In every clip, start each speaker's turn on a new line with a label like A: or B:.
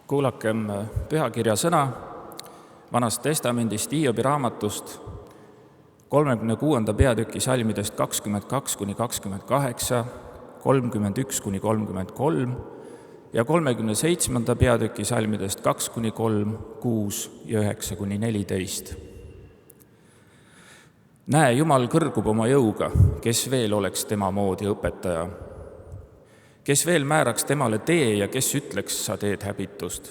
A: Kuulakem pühakirja sõna Vanast Testamendist Hiobi raamatust 36. peatüki salmidest 22-28, 31-33 ja 37. peatüki salmidest 2-3, 6 ja 9-14. Näe, Jumal kõrgub oma jõuga, kes veel oleks tema moodi õpetaja? Kes veel määraks temale tee ja kes ütleks, sa teed häbitust?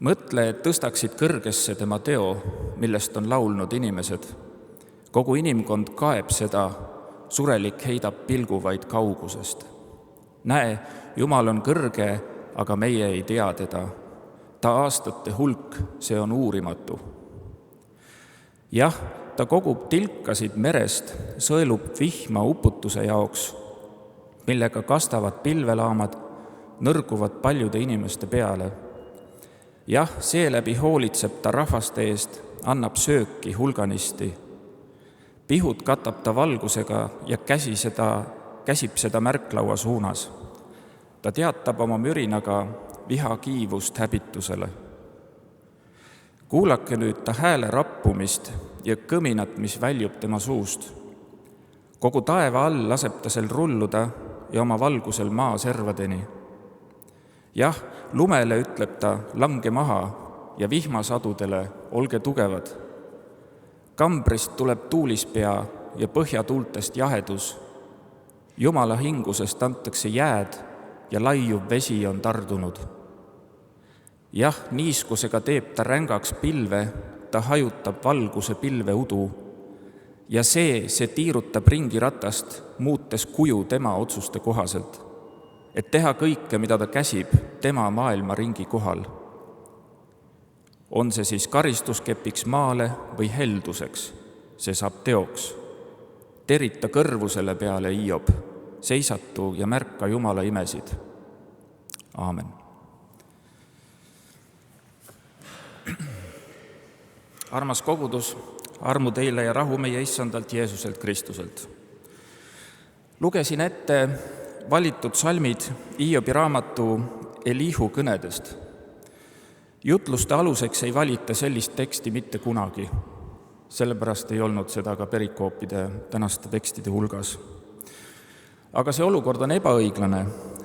A: Mõtle, et tõstaksid kõrgesse tema teo, millest on laulnud inimesed. Kogu inimkond kaeb seda, surelik heidab pilgu vaid kaugusest. Näe, Jumal on kõrge, aga meie ei tea teda. Ta aastate hulk, see on uurimatu. Jah, ta kogub tilkasid merest, sõelub vihma uputuse jaoks, millega kastavad pilvelaamad, nõrguvad paljude inimeste peale. Jah, seeläbi hoolitseb ta rahvaste eest, annab sööki hulganisti. Pihud katab ta valgusega ja käsib seda märklaua suunas. Ta teatab oma mürinaga viha kiivust häbitusele. Kuulake nüüd ta hääle rappumist ja kõminat, mis väljub tema suust. Kogu taeva all laseb ta sel rulluda ja oma valgusel maa servadeni. Jah, lumele ütleb ta, lange maha, ja vihmasadudele, olge tugevad. Kambrist tuleb tuulispea ja põhjatuultest jahedus. Jumala hingusest antakse jääd ja laiuv vesi on tardunud. Jah, niiskusega teeb ta rängaks pilve, ta hajutab valguse pilve udu. Ja see tiirutab ringiratast, muutes kuju tema otsuste kohaselt, et teha kõike, mida ta käsib tema maailma ringi kohal. On see siis karistuskepiks maale või helduseks, see saab teoks. Terita kõrvu selle peale, Hiob, seisatu ja märka Jumala imesid. Aamen. Armas kogudus, armu teile ja rahu meie Issandalt Jeesuselt Kristuselt. Lugesin ette valitud salmid Hiobi raamatu Elihu kõnedest. Jutluste aluseks ei valita sellist teksti mitte kunagi. Sellepärast ei olnud seda ka perikoopide tänaste tekstide hulgas. Aga see olukord on ebaõiglane.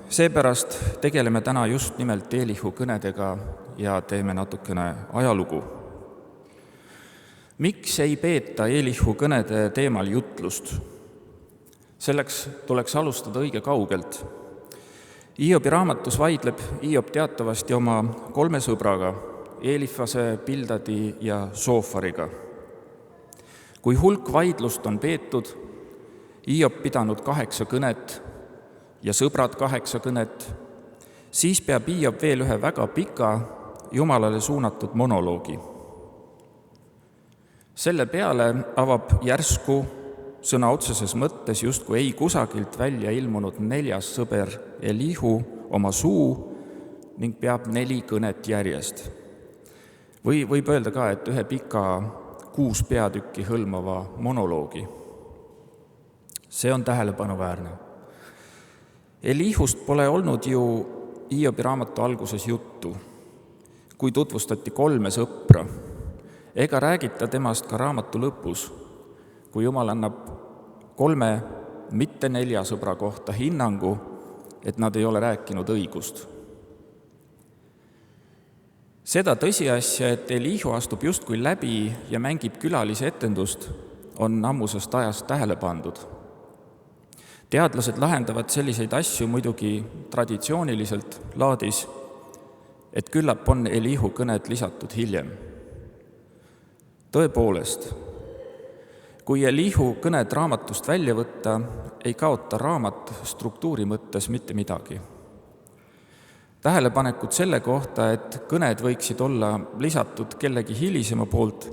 A: Seepärast tegeleme täna just nimelt Elihu kõnedega ja teeme natukene ajalugu. Miks ei peeta Elihu kõnede teemal jutlust? Selleks tuleks alustada õige kaugelt. Hiobi raamatus vaidleb Hiob teatavasti oma 3 sõbraga, Elifase, Bildadi ja Soofariga. Kui hulk vaidlust on peetud, Hiob pidanud 8 kõnet ja sõbrad 8 kõnet, siis peab Hiob veel ühe väga pika, Jumalale suunatud monoloogi. Selle peale avab järsku sõna otseses mõttes justkui ei kusagilt välja ilmunud 4. sõber Elihu oma suu ning peab 4 kõnet järjest. Või võib öelda ka, et ühe pika 6 peatükki hõlmava monoloogi. See on tähelepanuväärne. Elihust pole olnud ju Hiobi raamatu alguses juttu, kui tutvustati 3 sõpra, ega räägita temast ka raamatu lõpus, kui Jumal annab 3, mitte 4 sõbra kohta hinnangu, et nad ei ole rääkinud õigust. Seda tõsiasja, et Elihu astub justkui läbi ja mängib külalise etendust, on ammusest ajast tähele pandud. Teadlased lahendavad selliseid asju muidugi traditsiooniliselt laadis, et küllap on Elihu kõned lisatud hiljem. Tõepoolest, kui Elihu kõned raamatust välja võtta, ei kaota raamat struktuuri mõttes mitte midagi. Tähelepanekud selle kohta, et kõned võiksid olla lisatud kellegi hilisema poolt,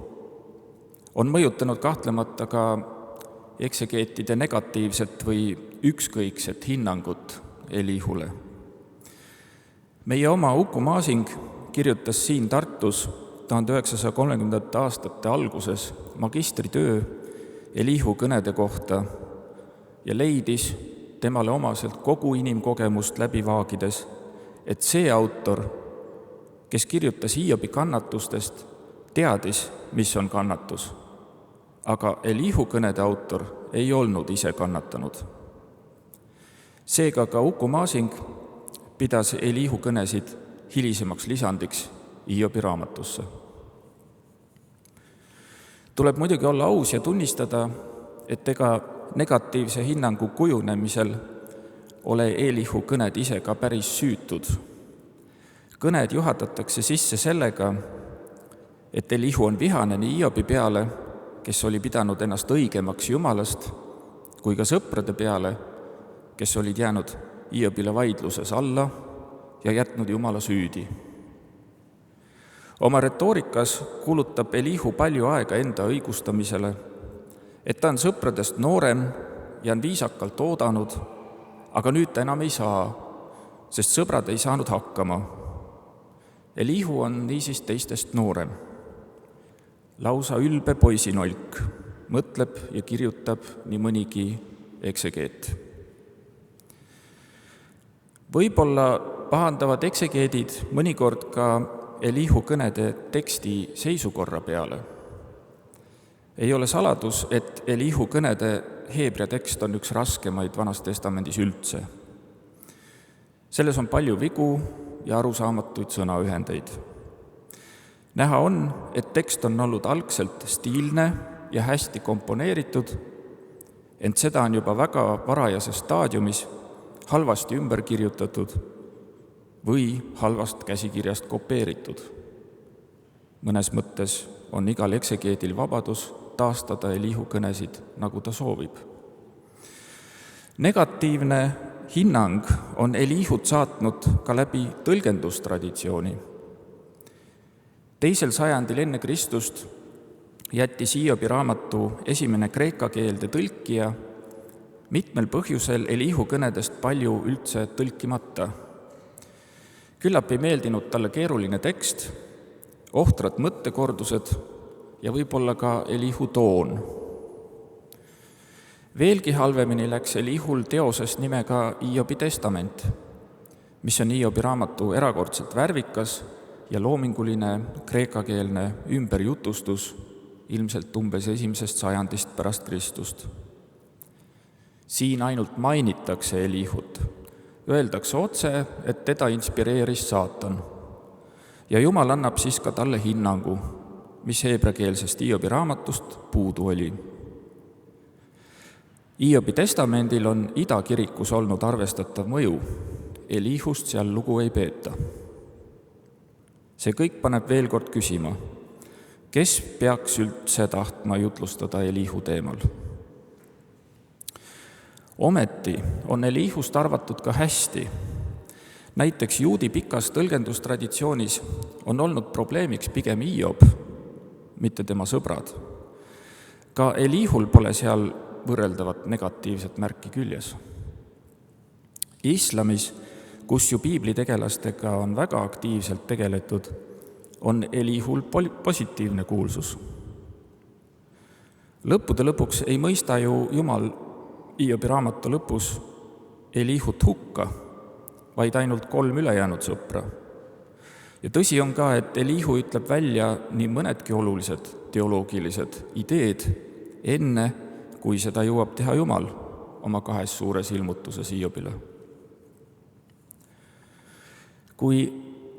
A: on mõjutanud kahtlemata ka eksegeetide negatiivset või ükskõikset hinnangut Elihule. Meie oma Uku Masing kirjutas siin Tartus 1930. aastate alguses magistritöö Elihu kõnede kohta ja leidis temale omaselt kogu inimkogemust läbi vaagides, et see autor kes kirjutas Hiobi kannatustest, teadis, mis on kannatus, aga Elihu kõnede autor ei olnud ise kannatanud. Seega ka Uku Masing pidas Elihu kõnesid hilisemaks lisandiks Hiobi raamatusse. Tuleb muidugi olla aus ja tunnistada, et ega negatiivse hinnangu kujunemisel ole Elihu kõned ise ka päris süütud. Kõned juhatatakse sisse sellega, et Elihu on vihane nii Hiobi peale, kes oli pidanud ennast õigemaks Jumalast, kui ka sõprade peale, kes olid jäänud Hiobile vaidluses alla ja jätnud Jumala süüdi. Oma retoorikas kulutab Elihu palju aega enda õigustamisele, et ta on sõpradest noorem ja on viisakalt oodanud, aga nüüd ta enam ei saa, sest sõbrad ei saanud hakkama. Elihu on niisiis teistest noorem. Lausa ülbe poisinolk, mõtleb ja kirjutab nii mõnigi eksegeet. Võib-olla pahandavad eksegeedid mõnikord ka Elihu kõnede teksti seisukorra peale. Ei ole saladus, et Elihu kõnede heebrea tekst on üks raskemaid Vanas Testamendis üldse. Selles on palju vigu ja arusaamatuid sõnaühendeid. Näha on, et tekst on olnud algselt stiilne ja hästi komponeeritud, ent seda on juba väga varajases staadiumis halvasti ümber kirjutatud või halvast käsikirjast kopeeritud. Mõnes mõttes on igal eksegeedil vabadus taastada Elihu kõnesid, nagu ta soovib. Negatiivne hinnang on Elihut saatnud ka läbi tõlgendustraditsiooni. 2. sajandil enne Kristust jättis Hiobi raamatu esimene kreeka keelde tõlkija mitmel põhjusel Elihu kõnedest palju üldse tõlkimata. Küllap ei meeldinud talle keeruline tekst, ohtrad mõttekordused ja võib-olla ka Elihu toon. Veelgi halvemini läks Elihul teoses nimega Hiobi testament, mis on Hiobi raamatu erakordselt värvikas ja loominguline kreekakeelne ümberjutustus ilmselt umbes 1. sajandist pärast Kristust. Siin ainult mainitakse Elihut. Öeldakse otse, et teda inspireeris saatan. Ja Jumal annab siis ka talle hinnangu, mis heebreakeelsest Hiobi raamatust puudu oli. Hiobi testamendil on idakirikus olnud arvestatav mõju. Elihust seal lugu ei peeta. See kõik paneb veel kord küsima, kes peaks üldse tahtma jutlustada Elihu teemal. Ometi on Elihust arvatud ka hästi. Näiteks juudi pikas tõlgendustraditsioonis on olnud probleemiks pigem Hiob, mitte tema sõbrad. Ka Elihul pole seal võrreldavat negatiivset märki küljes. Islamis, kus ju piiblitegelastega on väga aktiivselt tegeletud, on Elihul positiivne kuulsus. Lõppude lõpuks ei mõista ju Jumal Hiobi raamatu lõpus Elihut hukka, vaid ainult 3 ülejäänud sõpra. Ja tõsi on ka, et Elihu ütleb välja nii mõnedki olulised teoloogilised ideed enne, kui seda jõuab teha Jumal oma 2 suures ilmutuses Hiobile. Kui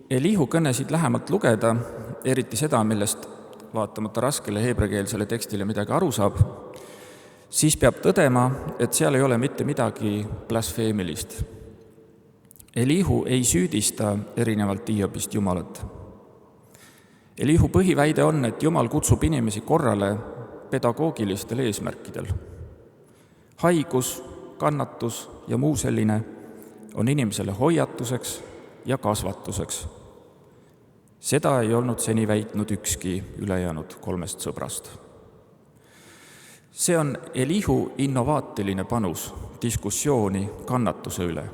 A: Elihu kõnesid lähemalt lugeda, eriti seda, millest vaatamata raskele heebreakeelsele tekstile midagi aru saab, siis peab tõdema, et seal ei ole mitte midagi blasfeemilist. Elihu ei süüdista erinevalt Hiobist Jumalat. Elihu põhiväide on, et Jumal kutsub inimesi korrale pedagoogilistel eesmärkidel. Haigus, kannatus ja muu selline on inimesele hoiatuseks ja kasvatuseks. Seda ei olnud seni väitnud ükski ülejäänud 3 sõbrast. See on Elihu innovaatiline panus diskussiooni kannatuse üle.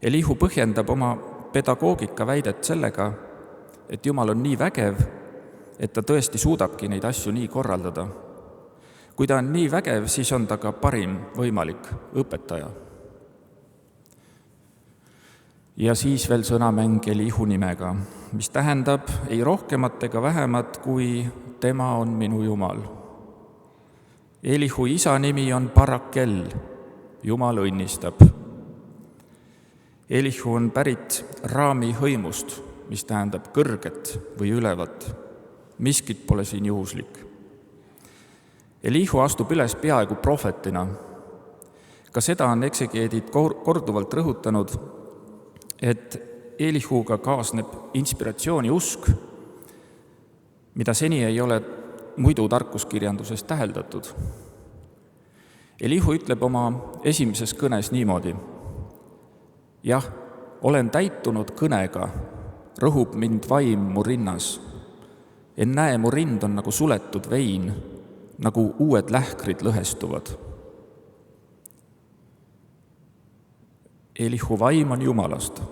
A: Elihu põhjendab oma pedagoogika väidet sellega, et Jumal on nii vägev, et ta tõesti suudabki neid asju nii korraldada. Kui ta on nii vägev, siis on ta ka parim võimalik õpetaja. Ja siis veel sõnamäng Elihu nimega, mis tähendab ei rohkemat ega vähemat, kui tema on minu Jumal. Elihu isa nimi on Barakel, Jumal õnnistab. Elihu on pärit Raami hõimust, mis tähendab kõrget või ülevat. Miskit pole siin juhuslik. Elihu astub üles peaaegu prohvetina. Ka seda on eksegeedid korduvalt rõhutanud, et Elihuga kaasneb inspiratsiooni usk, mida seni ei ole muidu tarkuskirjanduses täheldatud. Elihu ütleb oma esimeses kõnes niimoodi: jah, olen täitunud kõnega, rõhub mind vaim mu rinnas. Ennäe, mu rind on nagu suletud vein, nagu uued lähkrid lõhestuvad. Elihu vaim on Jumalast.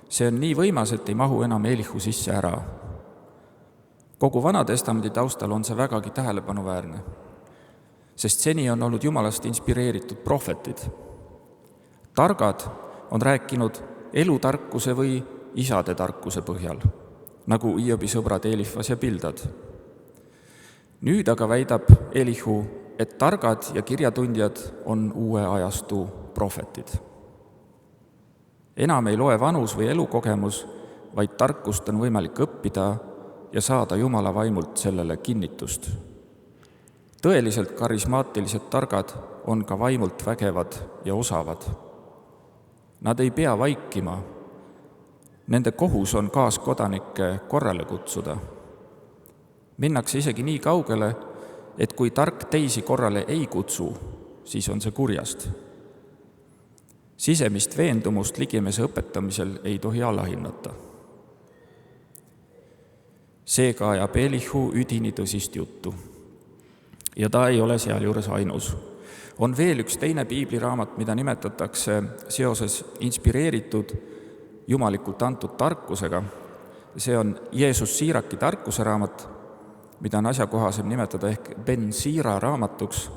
A: See on nii võimas, et ei mahu enam Elihu sisse ära. Kogu Vana-testamendi taustal on see vägagi tähelepanuväärne, sest seni on olnud Jumalast inspireeritud prohvetid. Targad on rääkinud elutarkuse või isade tarkuse põhjal, nagu Hiobi sõbrad Elifas ja Bildad. Nüüd aga väidab Elihu, et targad ja kirjatundjad on uue ajastu prohvetid. Enam ei loe vanus või elukogemus, vaid tarkust on võimalik õppida ja saada Jumala vaimult sellele kinnitust. Tõeliselt karismaatilised targad on ka vaimult vägevad ja osavad. Nad ei pea vaikima. Nende kohus on kaaskodanikke korrale kutsuda. Minnakse isegi nii kaugele, et kui tark teisi korrale ei kutsu, siis on see kurjast. Sisemist veendumust ligimese õpetamisel ei tohi alahinnata. Seega ajab Elihu üdini tõsist juttu. Ja ta ei ole sealjuures ainus. On veel üks teine piibliraamat, mida nimetatakse seoses inspireeritud jumalikult antud tarkusega. See on Jeesus Siiraki tarkuse raamat, mida on asjakohasem nimetada ehk Ben Siira raamatuks,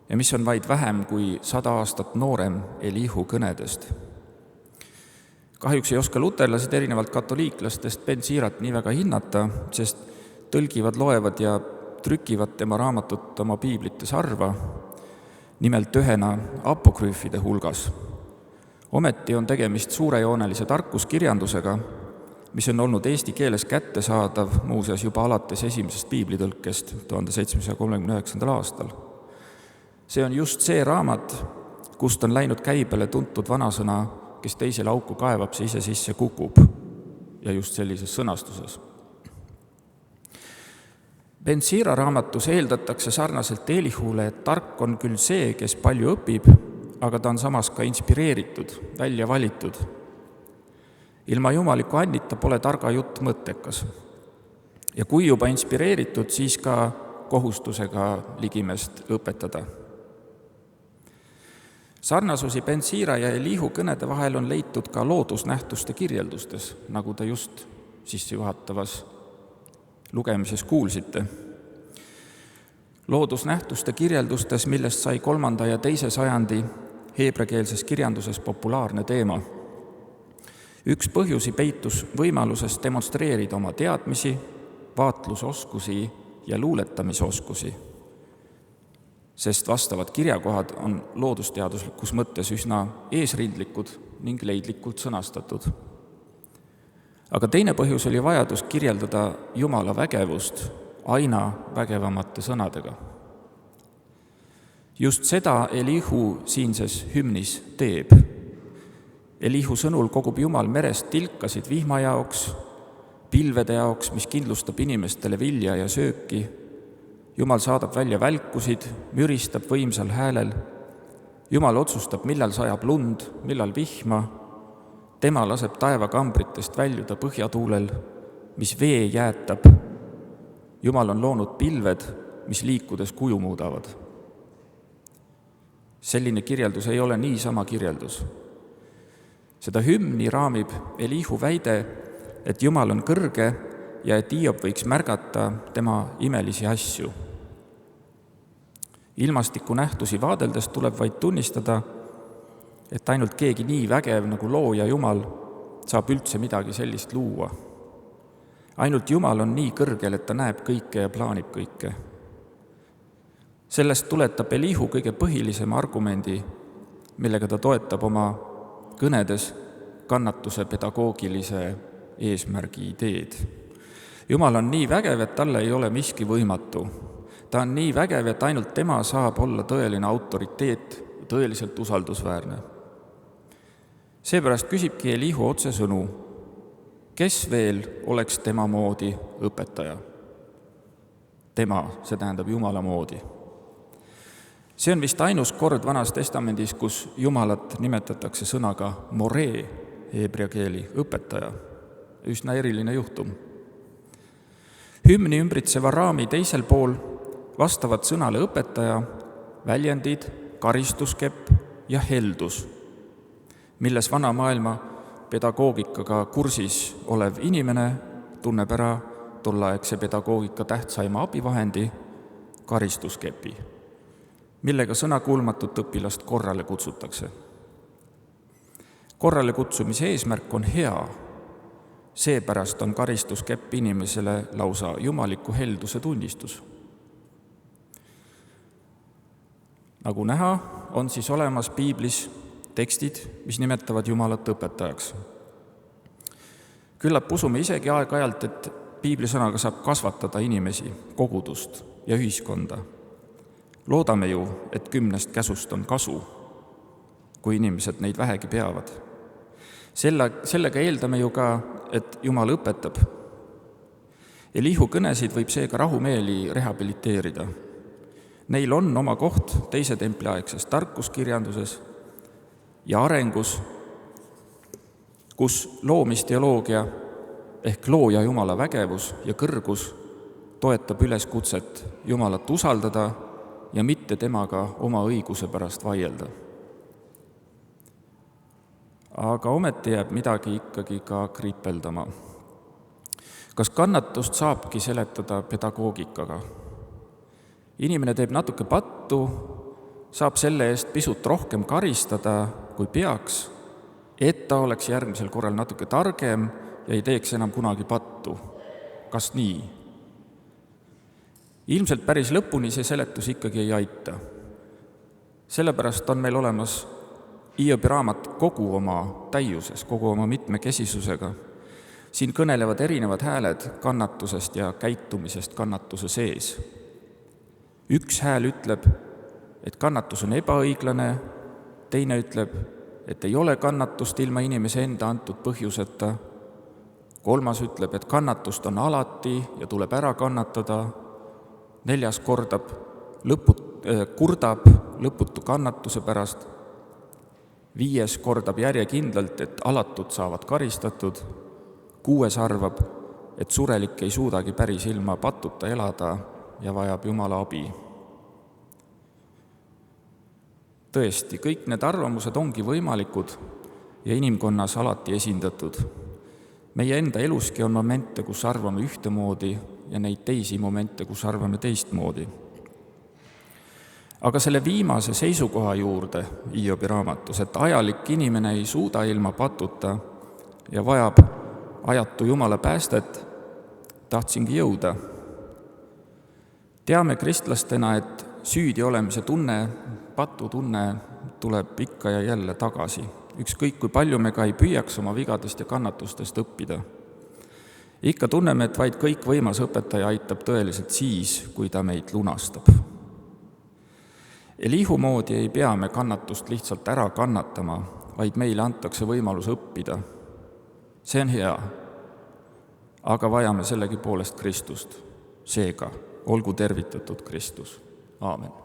A: ja mis on vaid vähem kui 100 aastat noorem Elihu kõnedest. Kahjuks ei oska luterlased erinevalt katoliiklastest Ben Siirat nii väga hinnata, sest tõlgivad, loevad ja trükivad tema raamatut oma piiblites harva, nimelt ühena apokrüüfide hulgas. Ometi on tegemist suurejoonelise tarkuskirjandusega, mis on olnud eesti keeles kättesaadav muuseas juba alates esimesest piiblitõlkest 1739. aastal. See on just see raamat, kust on läinud käibele tuntud vanasõna, kes teisele auku kaevab, see ise sisse kukub, ja just sellises sõnastuses. Ben Siira raamatus eeldatakse sarnaselt Elihule, et tark on küll see, kes palju õpib, aga ta on samas ka inspireeritud, välja valitud. Ilma jumaliku annita pole targa jutt mõttekas. Ja kui juba inspireeritud, siis ka kohustusega ligimest õpetada. Sarnasusi Ben Siira ja Elihu kõnede vahel on leitud ka loodusnähtuste kirjeldustes, nagu te just sissejuhatavas lugemises kuulsite. Loodusnähtuste kirjeldustes, millest sai 3. ja 2. sajandi heebrekeelses kirjanduses populaarne teema. Üks põhjusi peitus võimaluses demonstreerida oma teadmisi, vaatlusoskusi ja luuletamisoskusi, sest vastavad kirjakohad on loodusteaduslikus mõttes üsna eesrindlikud ning leidlikult sõnastatud. Aga teine põhjus oli vajadus kirjeldada Jumala vägevust aina vägevamate sõnadega. Just seda Elihu siinses hümnis teeb. Elihu sõnul kogub Jumal merest tilkasid vihma jaoks, pilvede jaoks, mis kindlustab inimestele vilja ja sööki. Jumal saadab välja välkusid, müristab võimsal häälel. Jumal otsustab, millal sajab lund, millal vihma. Tema laseb taevakambritest väljuda põhjatuulel, mis vee jäätab. Jumal on loonud pilved, mis liikudes kuju muudavad. Selline kirjeldus ei ole niisama kirjeldus. Seda hümni raamib Elihu väide, et Jumal on kõrge ja et Hiob võiks märgata tema imelisi asju. Ilmastiku nähtusi vaadeldes tuleb vaid tunnistada, et ainult keegi nii vägev nagu looja Jumal saab üldse midagi sellist luua. Ainult Jumal on nii kõrgel, et ta näeb kõike ja plaanib kõike. Sellest tuletab Elihu kõige põhilisema argumendi, millega ta toetab oma kõnedes kannatuse pedagoogilise eesmärgi ideed. Jumal on nii vägev, et talle ei ole miski võimatu. Ta on nii vägev, et ainult tema saab olla tõeline autoriteet, tõeliselt usaldusväärne. Seepärast küsibki Elihu otsesõnu, kes veel oleks tema moodi õpetaja? Tema, see tähendab Jumala moodi. See on vist ainus kord Vanas Testamendis, kus Jumalat nimetatakse sõnaga moree, heebrea keeli, õpetaja. Üsna eriline juhtum. Hümni ümbritseva raami teisel pool vastavad sõnale õpetaja väljendid karistuskepp ja heldus, milles vana maailma pedagoogikaga kursis olev inimene tunneb ära tolleaegse pedagoogika tähtsaima abivahendi karistuskepi, millega sõnakuulmatut õpilast korrale kutsutakse. Korrale kutsumise eesmärk on hea, seepärast on karistuskepp inimesele lausa jumaliku helduse tunnistus. Nagu näha, on siis olemas piiblis tekstid, mis nimetavad Jumalat õpetajaks. Küllap usume isegi aeg-ajalt, et piiblisõnaga saab kasvatada inimesi, kogudust ja ühiskonda. Loodame ju, et 10 käsust on kasu, kui inimesed neid vähegi peavad. Sellega eeldame ju ka, et Jumal õpetab. Elihu kõnesid võib seega rahumeeli rehabiliteerida. Neil on oma koht teise templiaegses tarkuskirjanduses ja arengus, kus loomisteoloogia ehk looja Jumala vägevus ja kõrgus toetab üleskutset Jumalat usaldada ja mitte temaga oma õiguse pärast vaielda. Aga ometi jääb midagi ikkagi ka kriipeldama. Kas kannatust saabki seletada pedagoogikaga? Inimene teeb natuke pattu, saab selle eest pisut rohkem karistada, kui peaks, et ta oleks järgmisel korral natuke targem ja ei teeks enam kunagi pattu. Kas nii? Ilmselt päris lõpuni see seletus ikkagi ei aita. Sellepärast on meil olemas Hiobi raamat kogu oma täiuses, kogu oma mitmekesisusega. Siin kõnelevad erinevad hääled kannatusest ja käitumisest kannatuse sees. Üks hääl ütleb, et kannatus on ebaõiglane, teine ütleb, et ei ole kannatust ilma inimese enda antud põhjuseta, kolmas ütleb, et kannatust on alati ja tuleb ära kannatada, neljas kurdab lõputu kannatuse pärast, viies kordab järjekindlalt, et alatud saavad karistatud, kuues arvab, et surelik ei suudagi päris ilma patuta elada ja vajab Jumala abi. Tõesti, kõik need arvamused ongi võimalikud ja inimkonnas alati esindatud. Meie enda eluski on momente, kus arvame ühtemoodi ja neid teisi momente, kus arvame teistmoodi. Aga selle viimase seisukoha juurde Hiobi raamatus, et ajalik inimene ei suuda ilma patuta ja vajab ajatu Jumala päästet, tahtsingi jõuda. Teame kristlastena, et süüdi olemise tunne, patutunne tuleb ikka ja jälle tagasi. Ükskõik kui palju me ka ei püüaks oma vigadest ja kannatustest õppida. Ikka tunneme, et vaid kõikvõimas õpetaja aitab tõeliselt siis, kui ta meid lunastab. Elihu moodi ei pea me kannatust lihtsalt ära kannatama, vaid meile antakse võimalus õppida. See on hea, aga vajame sellegi poolest Kristust. Seega, olgu tervitatud Kristus. Aamen.